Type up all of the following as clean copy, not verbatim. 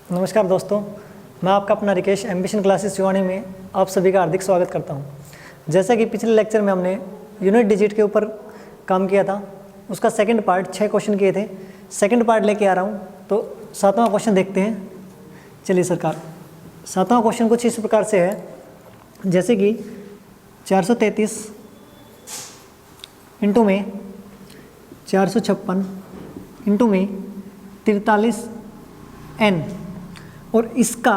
नमस्कार दोस्तों, मैं आपका अपना रिकेश एम्बिशन क्लासेस शिवानी में आप सभी का हार्दिक स्वागत करता हूं। जैसा कि पिछले लेक्चर में हमने यूनिट डिजिट के ऊपर काम किया था, उसका सेकंड पार्ट 6 क्वेश्चन किए थे। सेकंड पार्ट लेके आ रहा हूं, तो 7वां क्वेश्चन देखते हैं। चलिए सरकार, 7वां क्वेश्चन कुछ इस प्रकार से है, जैसे कि 433 इंटू में 456 इंटू में 43n, और इसका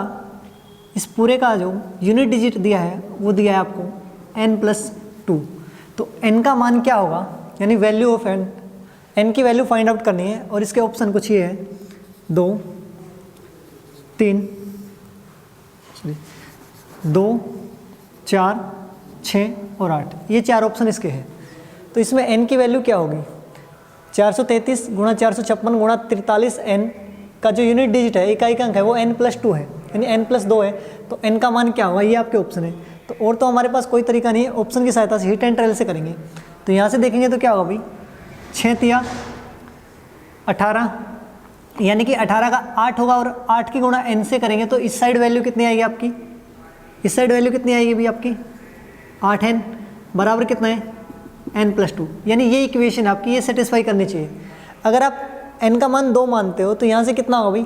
इस पूरे का जो यूनिट डिजिट दिया है वो दिया है आपको n+2। तो n का मान क्या होगा, यानी वैल्यू ऑफ n की वैल्यू फाइंड आउट करनी है। और इसके ऑप्शन कुछ ये है 2, 3, 4, 6 और 8, ये 4 ऑप्शन इसके हैं। तो इसमें n की वैल्यू क्या होगी, 433 गुणा 456 गुणा 43n का जो यूनिट डिजिट है, इकाई अंक है, वो n+2 है, यानी n+2 है। तो n का मान क्या होगा, ये आपके ऑप्शन है। तो और तो हमारे पास कोई तरीका नहीं है, ऑप्शन की सहायता से हिट एंड ट्रायल से करेंगे। तो यहाँ से देखेंगे तो क्या होगा भाई, 6 तिया 18, यानी कि 18 का 8 होगा, और 8 की गुणा n से करेंगे तो इस साइड वैल्यू कितनी आएगी आपकी, इस साइड वैल्यू कितनी आएगी भाई आपकी 8n बराबर कितना है n+2, यानी ये इक्वेशन आपकी ये सेटिस्फाई करनी चाहिए। अगर आप n का मान 2 मानते हो तो यहाँ से कितना होगा भाई,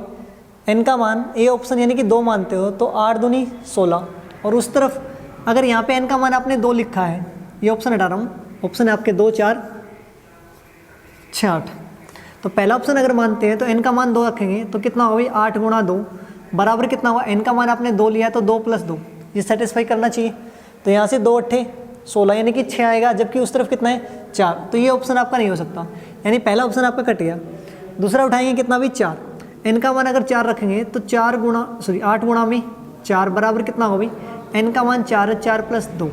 n का मान ए ऑप्शन यानी कि 2 मानते हो तो 8 दूनी 16, और उस तरफ अगर यहाँ पे n का मान आपने 2 लिखा है, ये ऑप्शन हटा रहा हूँ, ऑप्शन है आपके 2, 4, 6, 8। तो पहला ऑप्शन अगर मानते हैं तो n का मान 2 रखेंगे तो कितना होगा भाई 8 गुणा 2 बराबर कितना होगा, n का मान आपने 2 लिया है तो 2 + 2, ये सेटिस्फाई करना चाहिए। तो यहाँ से 2 8 16, यानी कि 6 आएगा, जबकि उस तरफ कितना है 4, तो ये ऑप्शन आपका नहीं हो सकता, यानी पहला ऑप्शन आपका कट गया। दूसरा उठाएंगे कितना भी 4, n का मान अगर 4 रखेंगे तो 8 गुणा में 4 बराबर कितना होगा भाई, n का मान 4 है, 4 + 2,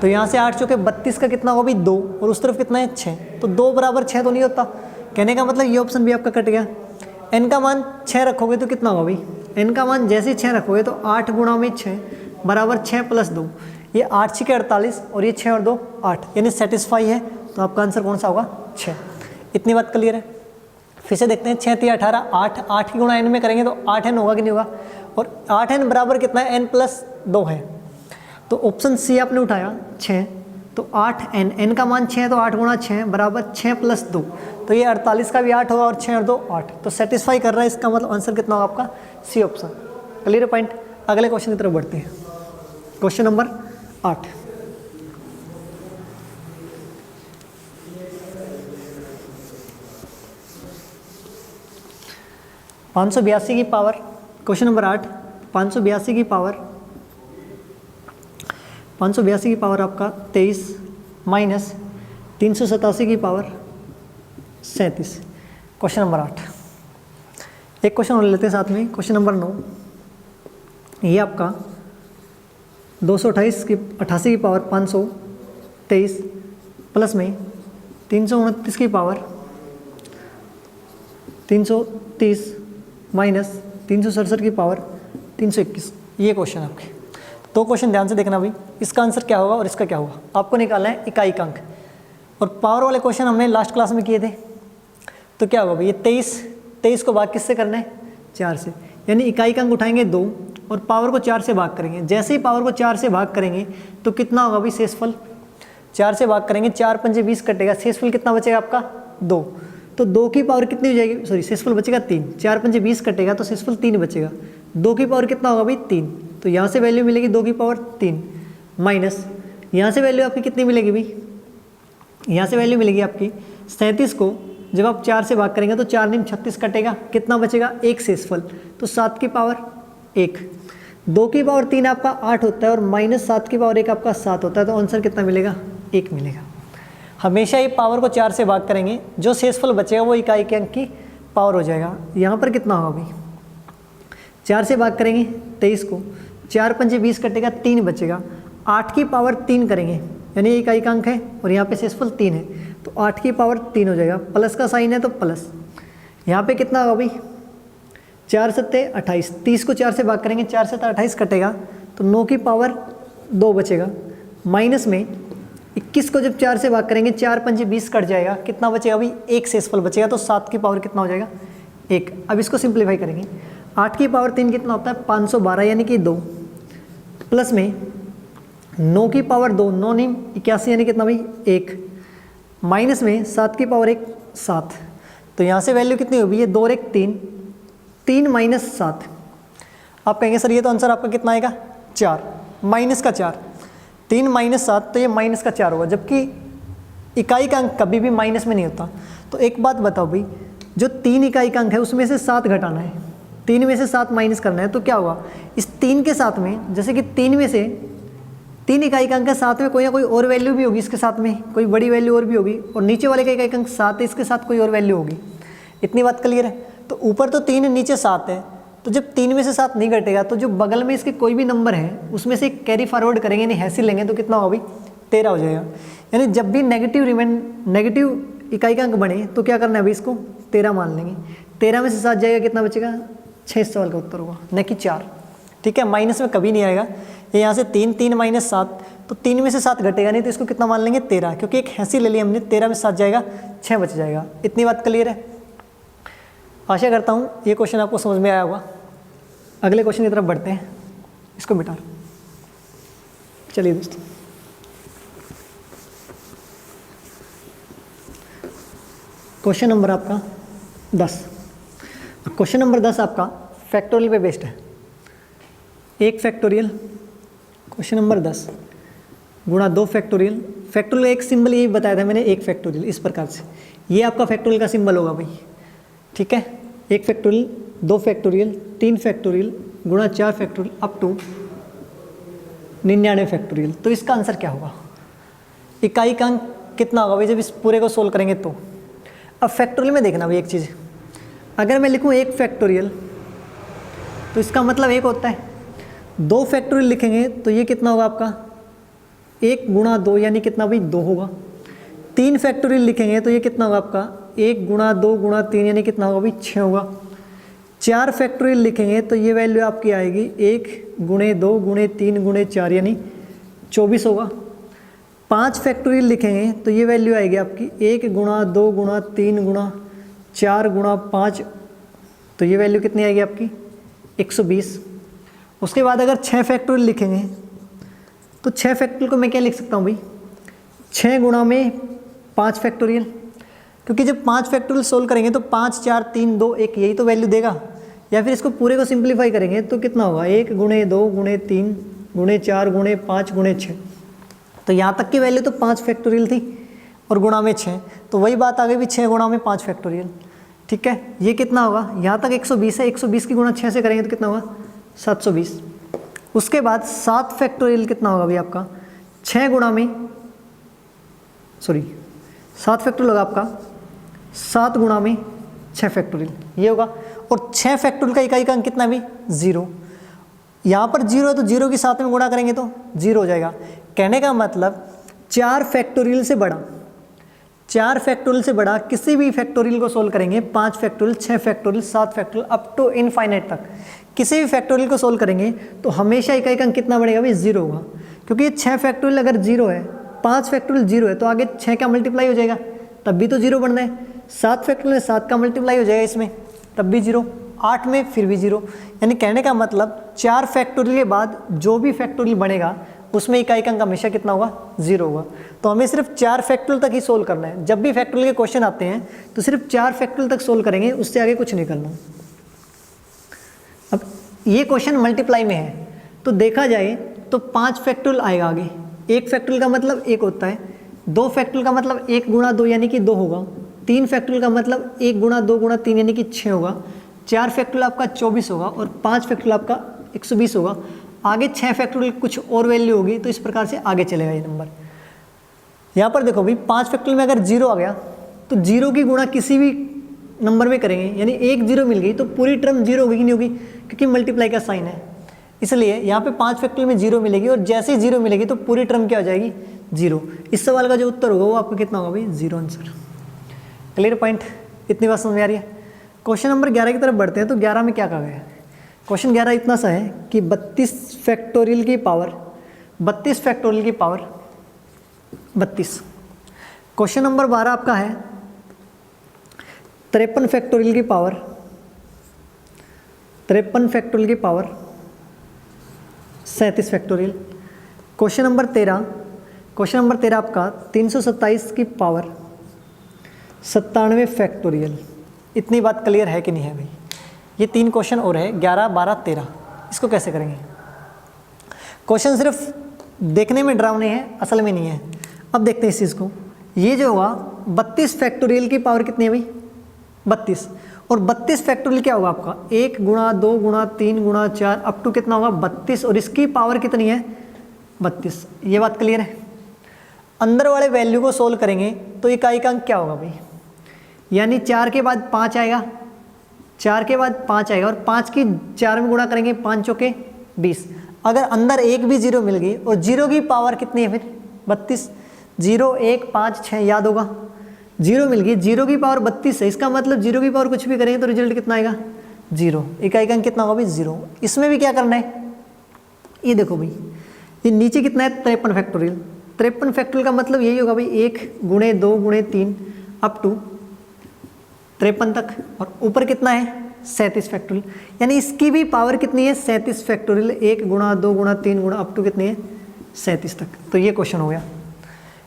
तो यहाँ से 8 चौके 32 का कितना होगा भाई 2, और उस तरफ कितना है 6, तो 2 बराबर 6 तो नहीं होता। कहने का मतलब ये ऑप्शन भी आपका कट गया। n का मान 6 रखोगे तो कितना होगा भाई, n का मान जैसे ही 6 रखोगे तो 8 गुणा में 6 बराबर 6 + 2, ये 8 6 के 48, और ये 6 और 2 8, यानी सेटिस्फाई है। तो आपका आंसर कौन सा होगा 6। इतनी बात क्लियर है। फिर से देखते हैं, 6 3 18, 8 की गुणा n में करेंगे तो 8n होगा कि नहीं होगा, और 8n बराबर कितना है n+2 है। तो ऑप्शन सी आपने उठाया 6, तो 8n, n का मान 6 है तो 8 गुणा 6 बराबर 6 + 2, तो ये 48 का भी 8 होगा, और 6 और 2 8, तो सेटिस्फाई कर रहा है। इसका मतलब आंसर कितना होगा आपका सी ऑप्शन। Clear point. अगले क्वेश्चन की तरफ बढ़ते हैं, क्वेश्चन नंबर 8। (582) की पावर, क्वेश्चन नंबर 8, 582 की पावर, 582 की पावर आपका 23 माइनस 387 की पावर 37। Question number 8। एक क्वेश्चन और लेते हैं साथ में, क्वेश्चन नंबर 9। ये आपका 288 की पावर 523 प्लस में 329 की पावर 330 माइनस 367 की पावर 321, ये क्वेश्चन आपके। दो क्वेश्चन ध्यान से देखना भाई, इसका आंसर क्या होगा और इसका क्या होगा। आपको निकालना है इकाई अंक, और पावर वाले क्वेश्चन हमने लास्ट क्लास में किए थे। तो क्या होगा भाई, ये 23 को भाग किससे करना है 4 से, यानी इकाई अंक उठाएंगे 2 और पावर को 4 से भाग करेंगे। जैसे ही पावर को 4 से भाग करेंगे तो कितना होगा भाई शेषफल, 4 से भाग करेंगे, 4 पंजे 20 कटेगा, शेषफल कितना बचेगा आपका 2। तो 2 की पावर कितनी हो जाएगी, सॉरी शेषफल बचेगा 3, 4 पंजे 20 कटेगा तो शेषफल 3 बचेगा। 2 की पावर कितना होगा भाई 3, तो यहाँ से वैल्यू मिलेगी 2 की पावर 3 माइनस यहाँ से वैल्यू आपकी कितनी मिलेगी भाई, यहाँ से वैल्यू मिलेगी आपकी 37 को जब आप 4 से भाग करेंगे तो 4 × 36 कटेगा, कितना बचेगा 1 शेषफल, तो 7 की पावर 1। 2 की पावर 3 आपका 8 होता है, और माइनस 7 की पावर 1 आपका 7 होता है, तो आंसर कितना मिलेगा 1 मिलेगा। हमेशा ही पावर को 4 से भाग करेंगे, जो शेषफल बचेगा वो इकाई के अंक की पावर हो जाएगा। यहाँ पर कितना होगा भाई, 4 से भाग करेंगे 23 को, 4 पंजे 20 कटेगा, 3 बचेगा, 8 की पावर 3 करेंगे, यानी इकाई का अंक है और यहाँ पे शेषफल 3 है, तो 8 की पावर 3 हो जाएगा, प्लस का साइन है तो प्लस। यहाँ पे कितना होगा भाई 4 सत्ते 28, 30 को 4 से भाग करेंगे, 4 सत्ते 28 कटेगा, तो 9 की पावर 2 बचेगा, माइनस में 21 को जब 4 से भाग करेंगे, 4 पंजे 20 कट जाएगा, कितना बचेगा भाई 1 शेषफल बचेगा, तो 7 की पावर कितना हो जाएगा 1। अब इसको सिंप्लीफाई करेंगे, 8 की पावर 3 कितना होता है 512 यानी कि 2, प्लस में 9 की पावर 2 9 नहीं 81 यानी कितना भाई 1, माइनस में 7 की पावर 1 7। तो यहाँ से वैल्यू कितनी होगी, ये 2 और 1 3, 3 माइनस 7। आप कहेंगे सर ये तो आंसर आपका कितना आएगा 4, माइनस का 4, 3 माइनस 7 तो ये माइनस का 4 होगा, जबकि इकाई का अंक कभी भी माइनस में नहीं होता। तो एक बात बताओ भाई, जो 3 इकाई का अंक है उसमें से 7 घटाना है, 3 में से 7 माइनस करना है, तो क्या होगा इस 3 के साथ में, जैसे कि 3 में से 3 इकाई का अंक है, साथ में कोई ना कोई और वैल्यू भी होगी, इसके साथ में कोई बड़ी वैल्यू और भी होगी, और नीचे वाले का इकाई का अंक 7 है, इसके साथ कोई और वैल्यू होगी। इतनी बात क्लियर है। तो ऊपर तो 3 है, नीचे 7 है, तो जब 3 में से 7 नहीं घटेगा तो जो बगल में इसके कोई भी नंबर है उसमें से कैरी फॉरवर्ड करेंगे, यानी हैसी लेंगे, तो कितना होगा भाई 13 हो जाएगा। यानी जब भी नेगेटिव इकाई का अंक बने तो क्या करना है भाई, इसको 13 मान लेंगे। 13 में से 7 जाएगा, कितना बचेगा 6, इस सवाल का उत्तर होगा, न कि 4। ठीक है, माइनस में कभी नहीं आएगा। ये यहाँ से 3 3 माइनस 7, तो 3 में से 7 घटेगा नहीं, तो इसको कितना मान लेंगे 13, क्योंकि एक हैसी ले ली हमने, 13 में 7 जाएगा 6 बच जाएगा। इतनी बात क्लियर है। आशा करता हूँ ये क्वेश्चन आपको समझ में आया होगा। अगले क्वेश्चन की तरफ बढ़ते हैं, इसको मिटा लो। चलिए दोस्तों, क्वेश्चन नंबर आपका 10। क्वेश्चन नंबर 10 आपका फैक्टोरियल पे बेस्ड है। 1 फैक्टोरियल, क्वेश्चन नंबर 10 गुणा 2 फैक्टोरियल। फैक्टोरियल का एक सिंबल यही बताया था मैंने, 1 फैक्टोरियल, इस प्रकार से ये आपका फैक्टोरियल का सिंबल होगा भाई। ठीक है, 1 फैक्टोरियल, 2 फैक्टोरियल, 3 फैक्टोरियल, गुणा 4 फैक्टोरियल, अप टू 99 फैक्टोरियल। तो इसका आंसर क्या होगा, इकाई का अंक कितना होगा भाई जब इस पूरे को सोल्व करेंगे तो। अब फैक्टोरियल में देखना भाई एक चीज़, अगर मैं लिखूँ 1 फैक्टोरियल तो इसका मतलब 1 होता है। 2 फैक्टोरियल लिखेंगे तो ये कितना होगा आपका 1 गुणा 2 यानी कितना भाई 2 होगा। 3 फैक्टोरियल लिखेंगे तो ये कितना होगा आपका 1 गुणा 2 गुणा 3 यानी कितना होगा भाई 6 होगा। 4 फैक्टोरियल लिखेंगे तो ये वैल्यू आपकी आएगी 1 गुणे 2 गुणे 3 गुणे 4 यानी 24 होगा। 5 फैक्टोरियल लिखेंगे तो ये वैल्यू आएगी आपकी 1 गुणा 2 गुणा 3 गुणा 4 गुणा 5, तो ये वैल्यू कितनी आएगी आपकी 120। उसके बाद अगर 6 फैक्टोरियल लिखेंगे तो 6 फैक्टोरियल को मैं क्या लिख सकता हूँ भाई 6 गुणा में 5 फैक्टोरियल, क्योंकि जब 5 फैक्टोरियल सोल्व करेंगे तो 5 4 3 2 1 यही तो वैल्यू देगा। या फिर इसको पूरे को सिंप्लीफाई करेंगे तो कितना होगा 1 गुणे 2 गुणे 3 गुणे 4 गुणे 5 गुणे 6, तो यहाँ तक की वैल्यू तो 5 फैक्टोरियल थी और गुणा में 6, तो वही बात आ गई भी 6 गुणा में 5 फैक्टोरियल। ठीक है, ये कितना होगा, यहाँ तक 120 है, 120 की गुणा 6 से करेंगे तो कितना होगा 720। उसके बाद 7 फैक्टोरियल कितना होगा भाई आपका 6 गुणा में 7 फैक्टोरियल होगा आपका 7 गुणा में 6 फैक्टोरियल, ये होगा। और 6 फैक्टोरियल का इकाई का अंक कितना भी 0, यहाँ पर 0 है तो 0 की 7 में गुणा करेंगे तो 0 हो जाएगा। कहने का मतलब 4 फैक्टोरियल से बड़ा, 4 फैक्टोरियल से बड़ा किसी भी फैक्टोरियल को सोल्व करेंगे, 5 factorial 6 factorial 7 factorial up to infinite तक किसी भी फैक्टोरियल को सोल्व करेंगे तो हमेशा इकाई का अंक कितना बढ़ेगा भाई 0 होगा। क्योंकि ये 6 फैक्टोरियल अगर 0 है, 5 फैक्टोरियल 0 है, तो आगे 6 का मल्टीप्लाई हो जाएगा तब भी तो 0 बनना है। 7 फैक्टोरियल 7 का मल्टीप्लाई हो जाएगा इसमें तब भी 0, 8 में फिर भी 0। यानी कहने का मतलब 4 फैक्टोरियल के बाद जो भी फैक्टोरियल बनेगा उसमें इकाई का अंक हमेशा कितना होगा 0 होगा। तो हमें सिर्फ 4 फैक्टोरियल तक ही सोल्व करना है। जब भी फैक्टोरियल के क्वेश्चन आते हैं तो सिर्फ 4 फैक्टोरियल तक सोल्व करेंगे, उससे आगे कुछ नहीं करना। अब ये क्वेश्चन मल्टीप्लाई में है तो देखा जाए तो 5 फैक्टोरियल आएगा आगे। 1 फैक्टोरियल का मतलब 1 होता है, 2 फैक्टोरियल का मतलब 1 गुणा 2 यानी कि 2 होगा, 3 फैक्टोरियल का मतलब 1 गुणा 2 गुणा 3 यानी कि 6 होगा, 4 फैक्टोरियल आपका 24 होगा और 5 फैक्टोरियल आपका 120 होगा। आगे 6 फैक्टोरियल कुछ और वैल्यू होगी, तो इस प्रकार से आगे चलेगा ये नंबर। यहाँ पर देखो भाई 5 फैक्टोरियल में अगर 0 आ गया तो 0 की गुणा किसी भी नंबर में करेंगे, यानी 1 0 मिल गई तो पूरी टर्म 0 होगी कि नहीं होगी, क्योंकि मल्टीप्लाई का साइन है। इसलिए यहाँ पे 5 फैक्टोरियल में 0 मिलेगी और जैसे ही 0 मिलेगी तो पूरी टर्म क्या हो जाएगी 0। इस सवाल का जो उत्तर होगा वो आपका कितना होगा भाई 0 आंसर। क्लियर पॉइंट, इतनी बात समझ में आ रही है। क्वेश्चन नंबर 11 की तरफ बढ़ते हैं। तो 11 में क्या कहा गया है, क्वेश्चन 11 इतना सा है कि 32 फैक्टोरियल की पावर 32। क्वेश्चन नंबर 12 आपका है 53 फैक्टोरियल की पावर 53 फैक्टोरियल की पावर 37 फैक्टोरियल। क्वेश्चन नंबर 13 आपका 327 की पावर 97 फैक्टोरियल। इतनी बात क्लियर है कि नहीं है भाई? ये 3 क्वेश्चन और है, 11, 12, 13। इसको कैसे करेंगे? क्वेश्चन सिर्फ देखने में डरावने हैं, असल में नहीं है। अब देखते हैं इस चीज़ को। ये जो हुआ 32 फैक्टोरियल की पावर कितनी है भाई? 32। और 32 फैक्टोरियल क्या होगा आपका? 1 गुणा 2 गुणा 3 गुणा 4 अप टू कितना होगा? 32। और इसकी पावर कितनी है? 32। ये बात क्लियर है? अंदर वाले वैल्यू को सोल्व करेंगे तो इकाई का अंक क्या होगा भाई? यानी 4 के बाद 5 आएगा, 4 के बाद 5 आएगा, और 5 की 4 में गुणा करेंगे, 5 चौके 20। अगर अंदर एक भी जीरो मिल गई, और जीरो की पावर कितनी है फिर? 32। 0 1 5 6 याद होगा, जीरो मिल गई, जीरो की पावर 32 है। इसका मतलब जीरो की पावर कुछ भी करेंगे तो रिजल्ट कितना आएगा? 0। इकाई का अंक कितना होगा भाई? 0। इसमें भी क्या करना है? ये देखो भाई, ये नीचे कितना है? 53 फैक्टोरियल। 53 फैक्टोरियल का मतलब यही होगा भाई 1 गुणे 2 गुणे 3 अप टू 53 तक, और ऊपर कितना है? 37 फैक्टोरियल। यानी इसकी भी पावर कितनी है? 37 फैक्टोरियल। 1 गुणा 2 गुणा 3 गुणा अप टू कितनी है? 37 तक। तो ये क्वेश्चन हो गया।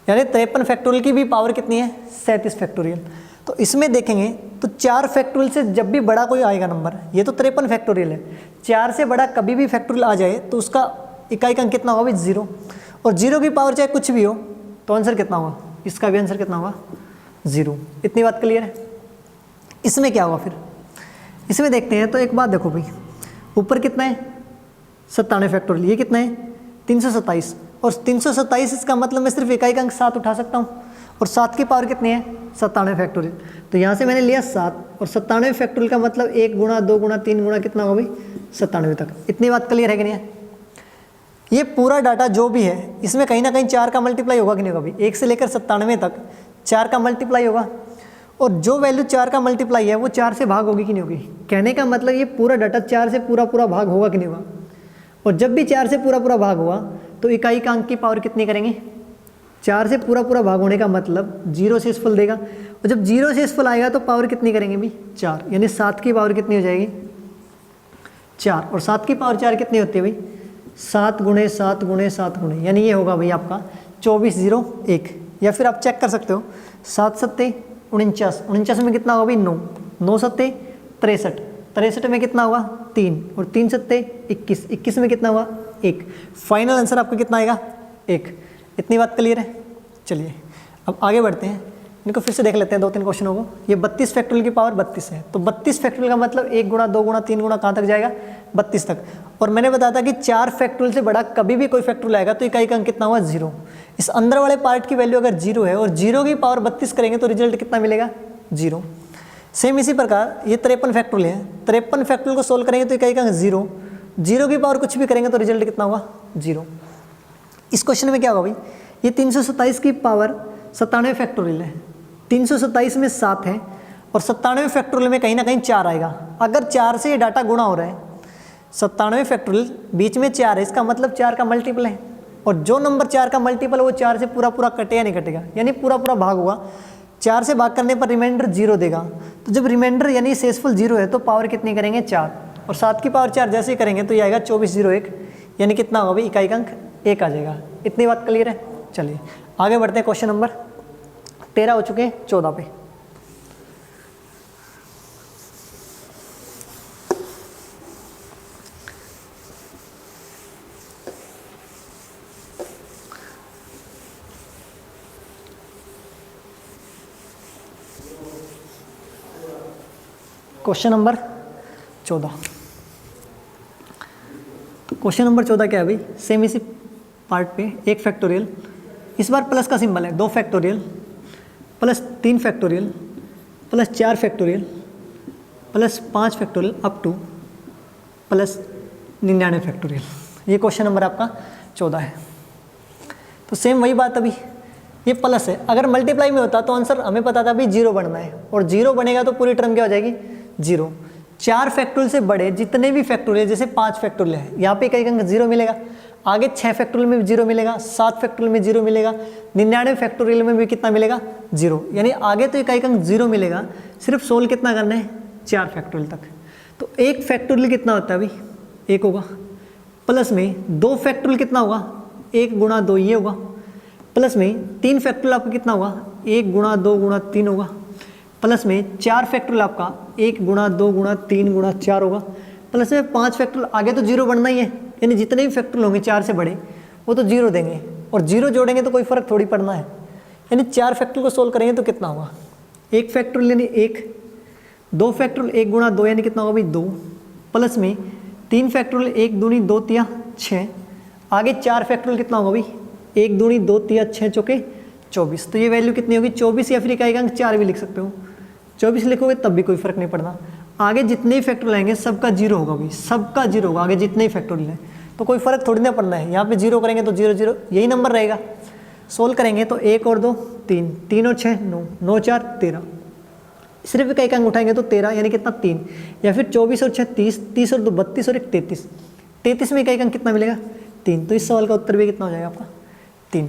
यानी 53 फैक्टोरियल की भी पावर कितनी है? 37 फैक्टोरियल। तो इसमें देखेंगे तो 4 फैक्टोरियल से जब भी बड़ा कोई आएगा नंबर, ये तो 53 फैक्टोरियल है, 4 से बड़ा कभी भी फैक्टोरियल आ जाए तो उसका इकाई का अंक कितना होगा भाई? 0। और 0 की पावर चाहे कुछ भी हो तो आंसर कितना होगा? इसका भी आंसर कितना होगा? 0। इतनी बात क्लियर है? इसमें क्या होगा फिर? इसमें देखते हैं। तो एक बात देखो भाई, ऊपर कितना है? 97 फैक्टोरियल। ये कितना है? 327। और 327 इसका मतलब मैं सिर्फ इकाई का अंक 7 उठा सकता हूँ, और 7 की पावर कितनी है? 97 फैक्टोरियल। तो यहाँ से मैंने लिया 7, और 97 फैक्टोरियल का मतलब 1 गुणा 2 गुणा 3 गुणा कितना होगा भाई? 97 तक। इतनी बात क्लियर है कि नहीं है? ये पूरा डाटा जो भी है इसमें कहीं ना कहीं 4 का मल्टीप्लाई होगा कि नहीं होगा भाई? 1 से लेकर 97 तक 4 का मल्टीप्लाई होगा, और जो वैल्यू 4 का मल्टीप्लाई है वो 4 से भाग होगी कि नहीं होगी? कहने का मतलब ये पूरा डाटा 4 से पूरा भाग होगा कि नहीं होगा? और जब भी 4 से पूरा भाग हुआ तो इकाई का अंक की पावर कितनी करेंगे? 4 से पूरा भाग होने का मतलब 0 से इसफुल देगा, और जब 0 से इसफुल आएगा तो पावर कितनी करेंगे भाई? 4। यानी 7 की पावर कितनी हो जाएगी? 4। और 7 की पावर 4 कितनी होती है भाई? 7 गुणे 7 गुणे 7 गुणे, यानी ये होगा भाई आपका 2401। या फिर आप चेक कर सकते हो, 7 सत्ते 49, 49 में कितना होगा भाई? 9, 9 सत्ते 63, 63 में कितना होगा? 3, और 3 सत्ते 21, 21 में कितना होगा? 1। फाइनल आंसर आपका कितना आएगा? 1। इतनी बात क्लियर है? चलिए अब आगे बढ़ते हैं, इनको फिर से देख लेते हैं 2-3 क्वेश्चनों को। ये 32 फैक्टोरियल की पावर 32 है, तो 32 फैक्टोरियल का मतलब 1 गुणा 2 गुणा 3 गुणा कहाँ तक जाएगा? 32 तक। और मैंने बताया था कि 4 फैक्टोरियल से बड़ा कभी भी कोई फैक्टोरियल आएगा तो इकाई का अंक कितना हुआ? 0। इस अंदर वाले पार्ट की वैल्यू अगर 0 है और 0 की पावर 32 करेंगे तो रिजल्ट कितना मिलेगा? 0। सेम इसी प्रकार ये 53 फैक्टोरियल है, 53 फैक्टोरियल को सोल्व करेंगे तो इकाई का अंक 0, 0 की पावर कुछ भी करेंगे तो रिजल्ट कितना होगा? 0। इस क्वेश्चन में क्या होगा भाई? ये 327 की पावर 97 फैक्टोरियल है, 327 में 7 है, और 97 फैक्टोरियल में कहीं ना कहीं 4 आएगा। अगर 4 से ये डाटा गुणा हो रहा है, 97 फैक्टोरियल बीच में 4 है, इसका मतलब 4 का मल्टीपल है, और जो नंबर 4 का मल्टीपल है वो 4 से पूरा कटेगा नहीं कटेगा, यानी पूरा भाग होगा। 4 से भाग करने पर रिमाइंडर 0 देगा, तो जब रिमाइंडर यानी शेषफल 0 है तो पावर कितनी करेंगे? 4, और 7 की पावर 4 जैसे ही करेंगे तो ये आएगा 2401, यानी कितना होगा भाई? इकाई का अंक 1 आ जाएगा। इतनी बात क्लियर है? चलिए आगे बढ़ते हैं। क्वेश्चन नंबर 13 हो चुके हैं, 14 पे। Question number 14। क्वेश्चन नंबर 14 क्या है भाई? सेम इसी पार्ट पे 1 फैक्टोरियल, इस बार प्लस का सिंबल है, 2 factorial plus 3 factorial plus 4 factorial plus 5 factorial up two plus 99 factorial. ये क्वेश्चन नंबर आपका 14 है। तो सेम वही बात, अभी ये प्लस है, अगर मल्टीप्लाई में होता तो आंसर हमें पता था भाई 0 बनना है, और 0 बनेगा तो पूरी टर्म क्या हो जाएगी? 0। 4 फैक्टोरियल से बड़े जितने भी फैक्टोरियल, जैसे 5 फैक्टोरियल है, यहाँ पे कहीं कहीं 0 मिलेगा, आगे 6 फैक्टोरियल में भी 0 मिलेगा, 7 फैक्टोरियल में 0 मिलेगा, 99 फैक्टोरियल में भी कितना मिलेगा? 0। यानी आगे तो इकाई का अंक 0 मिलेगा, सिर्फ सोल्व कितना करना है? 4 फैक्टोरियल तक। तो 1 फैक्टोरियल कितना होता है अभी, 1 होगा, प्लस में 2 फैक्टोरियल कितना होगा, 1 गुणा 2 ये होगा, प्लस में 3 फैक्टोरियल आपका कितना होगा, 1 गुणा 2 गुणा 3 होगा, प्लस में 4 फैक्टोरियल आपका 1 गुणा 2 गुणा 3 गुणा 4 होगा, प्लस में 5 फैक्टोरियल, आगे तो जीरो बढ़ना ही है, यानी जितने भी फैक्टोरियल होंगे 4 से बड़े वो तो जीरो देंगे, और जीरो जोड़ेंगे तो कोई फर्क थोड़ी पड़ना है, यानी 4 फैक्टोरियल को सोल्व करेंगे तो कितना होगा, 1 फैक्टोरियल यानी 1, 2 फैक्टोरियल 1 गुणा 2 यानी कितना होगा भाई 2, प्लस में 3 फैक्टोरियल 1 दूनी 2 तिया 6, आगे 4 फैक्टोरियल कितना होगा भाई 1 दूनी 2 तिया 6 चौके 24, तो ये वैल्यू कितनी होगी 24, या फिर इकाई का अंक 4 भी लिख सकते हो, 24 लिखोगे तब भी कोई फर्क नहीं पड़ना। आगे जितने ही फैक्टोरियल आएंगे सबका जीरो होगा भाई, सबका जीरो होगा, आगे जितने ही फैक्टोरियल हैं तो कोई फर्क थोड़ी ना पड़ना है, यहाँ पे जीरो करेंगे तो 0 0 यही नंबर रहेगा। सोल्व करेंगे तो 1 और 2 3, 3 और 6 9, 9 4 13, सिर्फ इकाई का अंक उठाएंगे तो 13 यानी कितना 3, या फिर 24 और 6 30, 30 और 2 32 और 1 33, 33 में इकाई का अंक कितना मिलेगा 3, तो इस सवाल का उत्तर भी कितना हो जाएगा आपका 3।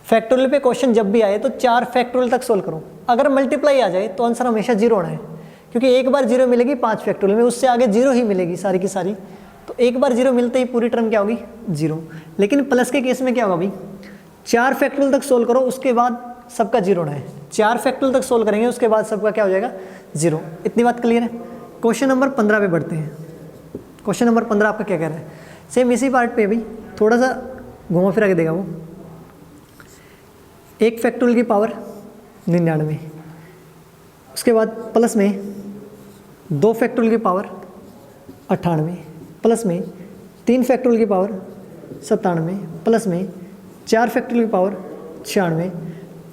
फैक्टोरियल पे क्वेश्चन जब भी आए तो 4 फैक्टोरियल तक सोल्व करो, अगर मल्टीप्लाई आ जाए तो आंसर हमेशा जीरो होना है, क्योंकि एक बार जीरो मिलेगी 5 फैक्टोरियल में, उससे आगे जीरो ही मिलेगी सारी की सारी, तो एक बार जीरो मिलते ही पूरी टर्म क्या होगी जीरो। लेकिन प्लस के केस में क्या होगा भाई 4 फैक्टोरियल तक सोल्व करो, उसके बाद सबका जीरो होना है, 4 फैक्टोरियल तक सोल्व करेंगे उसके बाद सबका क्या हो जाएगा जीरो। इतनी बात क्लियर है। क्वेश्चन नंबर 15 पे बढ़ते हैं। क्वेश्चन नंबर 15 आपका क्या कह रहा है, सेम इसी पार्ट पे भाई थोड़ा सा घुमा फिरा के देगा वो। 1 फैक्टोरियल की पावर 99, उसके बाद प्लस में 2 फैक्टोरियल की पावर 98, प्लस में 3 फैक्टोरियल की पावर 97, प्लस में 4 फैक्टोरियल की पावर 96,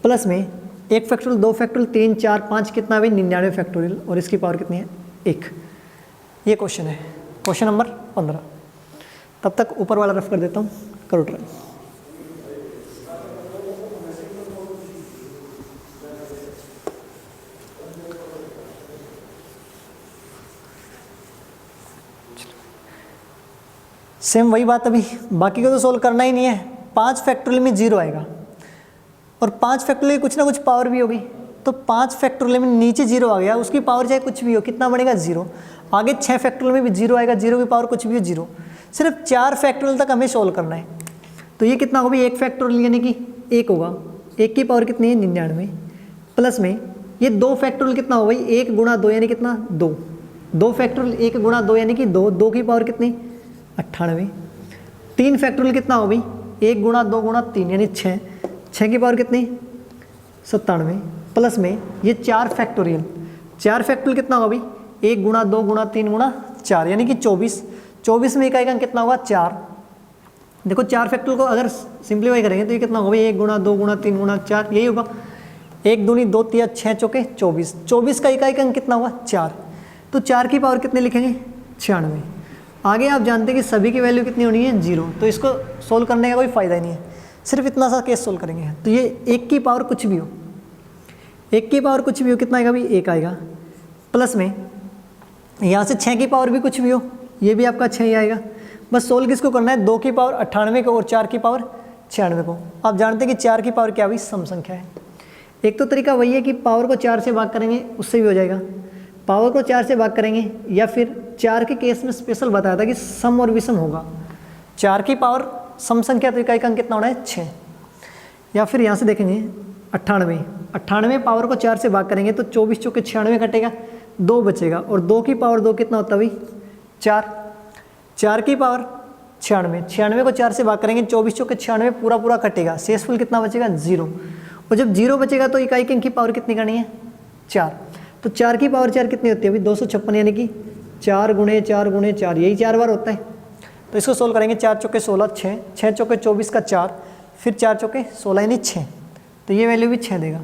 प्लस में 1 फैक्टोरियल 2 फैक्टोरियल 3 4 5 कितना है 99 फैक्टोरियल, और इसकी पावर कितनी है 1। ये क्वेश्चन है, क्वेश्चन नंबर 15। तब तक ऊपर वाला रफ कर देता हूँ, करो ट्राई। सेम वही बात, अभी बाकी को तो सोल्व करना ही नहीं है। 5 फैक्टोरियल में जीरो आएगा, और 5 फैक्टोरियल कुछ ना कुछ पावर भी होगी, तो 5 फैक्टोरियल में नीचे जीरो आ गया, उसकी पावर चाहे कुछ भी हो कितना बनेगा जीरो। आगे 6 फैक्टोरियल में भी जीरो आएगा, जीरो की पावर कुछ भी हो जीरो। सिर्फ 4 फैक्टोरियल तक हमें सोल्व करना है, तो ये कितना होगा 1 फैक्टोरियल यानी कि 1 होगा, 1 की पावर कितनी है 99, प्लस में ये 2 फैक्टोरियल कितना होगा भाई 1 गुणा 2 यानी कितना 2, 2 फैक्टोरियल 1 गुणा 2 यानी कि 2, 2 की पावर कितनी 98, 3 फैक्टोरियल कितना हो भाई 1 गुणा 2 गुणा 3 यानी 6, 6 की पावर कितनी 97, प्लस में ये 4 फैक्टोरियल, 4 फैक्टोरियल कितना होगा भाई 1 गुणा 2 गुणा 3 गुणा 4 यानी कि 24, 24 में इकाई का अंक कितना होगा 4। देखो 4 फैक्टोरियल को अगर सिंप्लीफाई करेंगे तो ये कितना होगा भाई 1 गुणा 2 गुणा 3 गुणा 4, यही होगा 1 दूनी 2 तिया 6 चौके 24, 24 का इकाई का अंक कितना होगा 4, तो 4 की पावर कितने लिखेंगे 96। आगे आप जानते हैं कि सभी की वैल्यू कितनी होनी है 0, तो इसको सोल्व करने का कोई फ़ायदा ही नहीं है, सिर्फ इतना सा केस सोल्व करेंगे। तो ये 1 की पावर कुछ भी हो, 1 की पावर कुछ भी हो कितना आएगा भाई 1 आएगा, प्लस में यहाँ से 6 की पावर भी कुछ भी हो, ये भी आपका 6 ही आएगा। बस सोल्व किसको करना है 2 की पावर 98 को और 4 की पावर 96 को। आप जानते हैं कि 4 की पावर क्या हुई सम संख्या है। एक तो तरीका वही है कि पावर को 4 से भाग करेंगे, उससे भी हो जाएगा, पावर को 4 से भाग करेंगे, या फिर 4 के केस में स्पेशल बताया था कि सम और विषम होगा। 4 की पावर सम संख्या तो इकाई का अंक कितना होना है 6, या फिर यहाँ से देखेंगे 98, 98 पावर को 4 से भाग करेंगे तो 24 चौके 96 कटेगा, 2 बचेगा, और 2 की पावर 2 कितना होता है भाई 4, 4 की पावर 96, 96 को 4 से भाग करेंगे 24 चौके 96 पूरा पूरा कटेगा, शेषफल कितना बचेगा 0, और जब 0 बचेगा तो इकाई के अंक की पावर कितनी करनी है 4, तो 4 की पावर 4 कितनी होती है अभी 256, यानी कि 4 गुणे 4 गुणे 4, यही 4 बार होता है। तो इसको सोल्व करेंगे 4 चौके 16 6, 6 चौके 24 का 4, फिर 4 चौके 16 यानी 6, तो ये वैल्यू भी 6 देगा।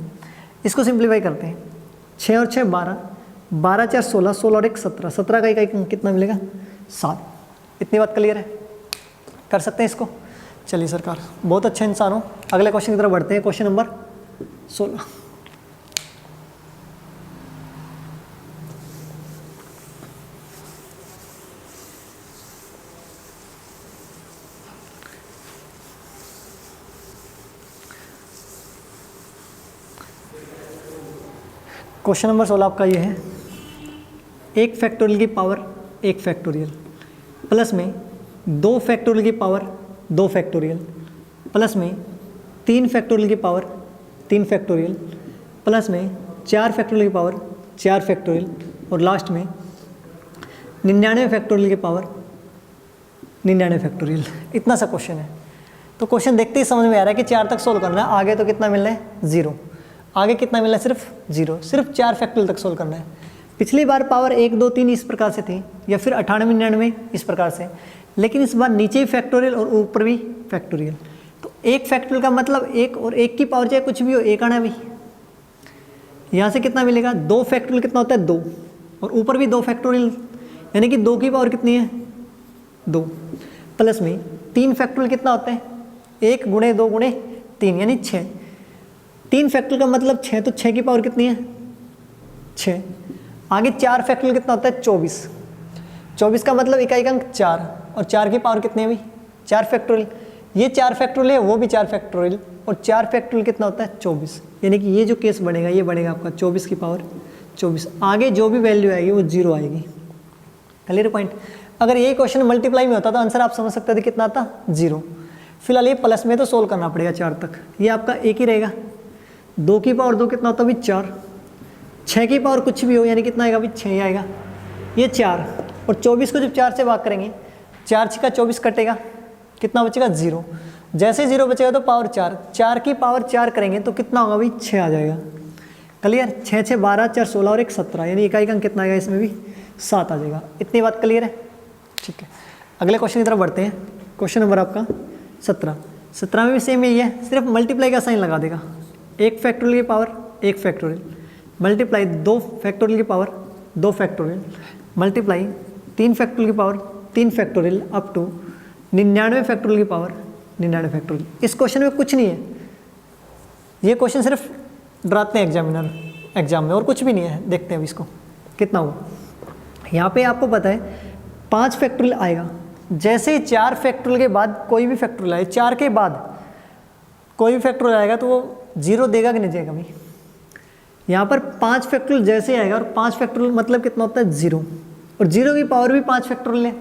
इसको सिंप्लीफाई करते हैं, 6 और 6 12, 12 4 16, 16 और 1 17, 17 का इकाई कितना मिलेगा 7। इतनी बात क्लियर है, कर सकते हैं इसको। चलिए सरकार, बहुत अच्छे इंसान हो। अगले क्वेश्चन की तरफ बढ़ते हैं, क्वेश्चन नंबर 16। क्वेश्चन नंबर 16 आपका ये है, 1 फैक्टोरियल की पावर 1 फैक्टोरियल प्लस में 2 फैक्टोरियल की पावर 2 फैक्टोरियल प्लस में 3 फैक्टोरियल की पावर 3 फैक्टोरियल प्लस में 4 फैक्टोरियल की पावर 4 फैक्टोरियल और लास्ट में 99 फैक्टोरियल की पावर 99 फैक्टोरियल। इतना सा क्वेश्चन है। तो क्वेश्चन देखते ही समझ में आ रहा है कि 4 तक सोल्व करना है। आगे तो कितना मिलना है 0, आगे कितना मिलना है सिर्फ 0, सिर्फ 4 फैक्टोरियल तक सोल्व करना है। पिछली बार पावर 1 2 3 इस प्रकार से थी या फिर 98 99 इस प्रकार से, लेकिन इस बार नीचे भी फैक्टोरियल और ऊपर भी फैक्टोरियल। तो 1 फैक्टोरियल का मतलब 1 और 1 की पावर चाहे कुछ भी हो 1 आना भी। यहाँ से कितना मिलेगा 2 फैक्टोरियल कितना होता है 2 और ऊपर भी 2 फैक्टोरियल, यानी कि 2 की पावर कितनी है 2 प्लस में 3 फैक्टोरियल कितना होता है 1 गुणे 2 गुणे 3 यानी 6। 3 फैक्टोरियल का मतलब 6, तो 6 की पावर कितनी है 6। आगे 4 फैक्टोरियल कितना होता है 24। 24 का मतलब इकाई का अंक 4 और 4 की पावर कितनी है भी 4 फैक्टोरियल। ये 4 फैक्टोरियल है, वो भी 4 फैक्टोरियल और 4 फैक्टोरियल कितना होता है 24, यानी कि ये जो केस बनेगा ये बनेगा आपका 24 की पावर 24। आगे जो भी वैल्यू आएगी वो 0 आएगी। Clear point. अगर ये क्वेश्चन मल्टीप्लाई में होता तो आंसर आप समझ सकते थे कितना था 0। फिलहाल ये प्लस में तो सोल्व करना पड़ेगा 4 तक, ये आपका 1 ही रहेगा। 2 की पावर 2 कितना होता है 4, 6 की पावर कुछ भी हो यानी कितना आएगा 6 ही आएगा। ये 4 और 24 को जब 4 से भाग करेंगे 4 का 24 कटेगा, कितना बचेगा 0। जैसे 0 बचेगा तो पावर 4, 4 की पावर 4 करेंगे तो कितना होगा भाई 6 आ जाएगा। क्लियर। 6 6 12 4 16 और 1 17, यानी इकाई का अंक कितना आएगा इसमें भी 7 आ जाएगा। इतनी बात क्लियर है। ठीक है, अगले क्वेश्चन की तरफ बढ़ते हैं। क्वेश्चन नंबर आपका 17। 17 में भी सेम यही है, सिर्फ मल्टीप्लाई का साइन लगा देगा। 1 फैक्टोरियल की पावर 1 फैक्टोरियल मल्टीप्लाई 2 फैक्टोरियल की पावर 2 फैक्टोरियल मल्टीप्लाई 3 फैक्टोरियल की power 3 factorial up to 99 factorial की पावर 99 फैक्टोरियल। इस क्वेश्चन में कुछ नहीं है, ये क्वेश्चन सिर्फ डराते हैं एग्जाम में और कुछ भी नहीं है। देखते हैं अभी इसको कितना हुआ। यहाँ पे आपको पता है 5 फैक्टोरियल आएगा। जैसे ही 4 फैक्टोरियल के बाद कोई भी फैक्टोरियल आए, 4 के बाद कोई भी फैक्टोरियल आएगा तो वो 0 देगा कि नहीं देगा भाई। यहाँ पर 5 फैक्टोरियल जैसे ही आएगा और 5 फैक्टोरियल मतलब कितना होता है 0 और 0 की पावर भी 5 फैक्टोरियल है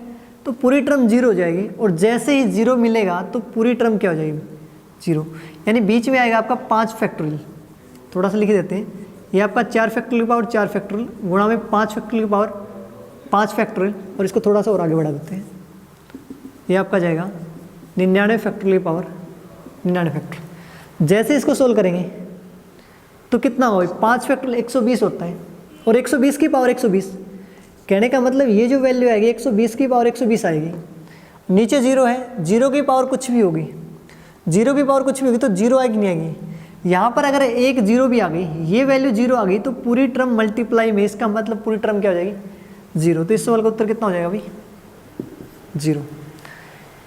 तो पूरी टर्म 0 हो जाएगी। और जैसे ही 0 मिलेगा तो पूरी टर्म क्या हो जाएगी 0, यानी बीच में आएगा आपका 5 फैक्टोरियल। थोड़ा सा लिख देते हैं, ये आपका 4 फैक्टोरियल की पावर 4 फैक्टोरियल गुणा में 5 फैक्टोरियल की पावर 5 फैक्टोरियल और इसको थोड़ा सा और आगे बढ़ा देते हैं। ये आपका जाएगा 99 फैक्टोरियल की पावर 99 फैक्टोरियल। जैसे इसको सोल्व करेंगे तो कितना होगा 5 फैक्टोरियल 120 होता है और 120 की पावर 120, कहने का मतलब ये जो वैल्यू आएगी 120 की पावर 120 आएगी। नीचे 0 है, 0 की पावर कुछ भी होगी, 0 की पावर कुछ भी होगी तो 0 आएगी नहीं आएगी। यहाँ पर अगर एक 0 भी आ गई, ये वैल्यू 0 आ गई तो पूरी टर्म मल्टीप्लाई में इसका मतलब पूरी टर्म क्या हो जाएगी 0। तो इस सवाल का उत्तर कितना हो जाएगा भाई 0।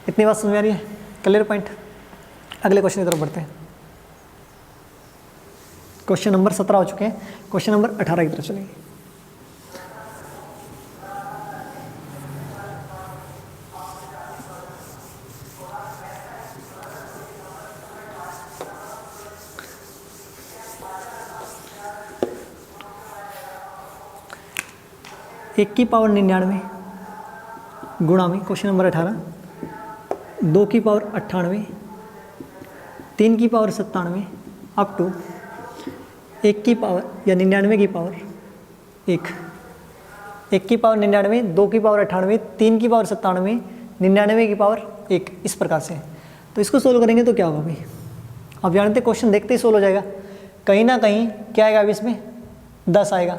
इतनी बात समझ में आ रही है। Clear point. अगले क्वेश्चन की तरफ बढ़ते हैं। क्वेश्चन नंबर 17 हो चुके हैं, क्वेश्चन नंबर 18 की तरफ चलेंगे। एक की पावर 99 गुणा में क्वेश्चन नंबर 18, 2 की पावर 98, 3 की पावर 97 अप टू 1 की पावर या 99 की पावर 1 की पावर 99, 2 की पावर 98, 3 की पावर 97, 99 की पावर 1 इस प्रकार से। तो इसको सोल्व करेंगे तो क्या होगा भाई, आप जानते क्वेश्चन देखते ही सोल्व हो जाएगा। कहीं ना कहीं क्या आएगा अभी इसमें 10 आएगा,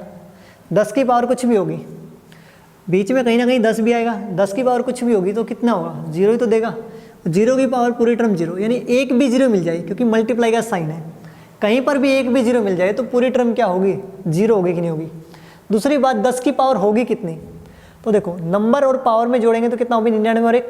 10 की पावर कुछ भी होगी, बीच में कहीं ना कहीं 10 भी आएगा, 10 की पावर कुछ भी होगी तो कितना होगा 0 ही तो देगा। 0 की पावर पूरी टर्म 0, यानी एक भी 0 मिल जाए क्योंकि मल्टीप्लाई का साइन है। कहीं पर भी एक भी 0 मिल जाए तो पूरी टर्म क्या होगी 0 होगी कि नहीं होगी। दूसरी बात 10 की पावर होगी कितनी, तो देखो नंबर और पावर में जोड़ेंगे तो कितना होगी 99 और 1